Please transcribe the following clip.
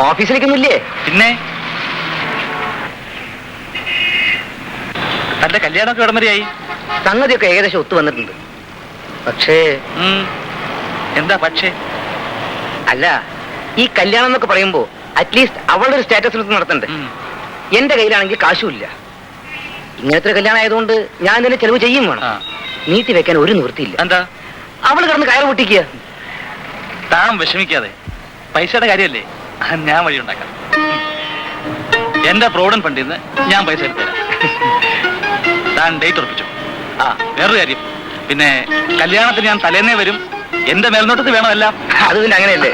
ഓഫീസിലേക്കൊന്നുമില്ലേ? പിന്നെ തന്റെ കല്യാണമൊക്കെ ഇടമറിയായി? സംഗതിയൊക്കെ ഏകദേശം ഒത്തു വന്നിട്ടുണ്ട്. പക്ഷേ എന്താ പക്ഷേ? അല്ല, ഈ കല്യാണം എന്നൊക്കെ പറയുമ്പോ അറ്റ്ലീസ്റ്റ് അവളുടെ ഒരു സ്റ്റാറ്റസ് നടത്തണ്ടേ? എന്റെ കയ്യിലാണെങ്കിൽ കാശുമില്ല. ഇങ്ങനത്തെ ഒരു കല്യാണം ആയതുകൊണ്ട് ഞാൻ തന്നെ ചെലവ് ചെയ്യും വേണം. നീട്ടി വെക്കാൻ ഒരു നിവൃത്തിയില്ല. എന്താ? അവള് കിടന്ന് കയറ് പൊട്ടിക്കുക. താൻ വിഷമിക്കാതെ, പൈസയുടെ കാര്യമല്ലേ, ഞാൻ വഴി ഉണ്ടാക്കാം. എന്റെ പ്രോവിഡന്റ് ഫണ്ടിൽ നിന്ന് ഞാൻ പൈസ എടുത്തുതരാം. താൻ ഡേറ്റ് ഉറപ്പിച്ചു. വേറൊരു കാര്യം, പിന്നെ കല്യാണത്തിന് ഞാൻ തലേന്നേ വരും. എന്റെ മേൽനോട്ടത്തിൽ വേണമല്ല. അത് പിന്നെ അങ്ങനെയല്ലേ?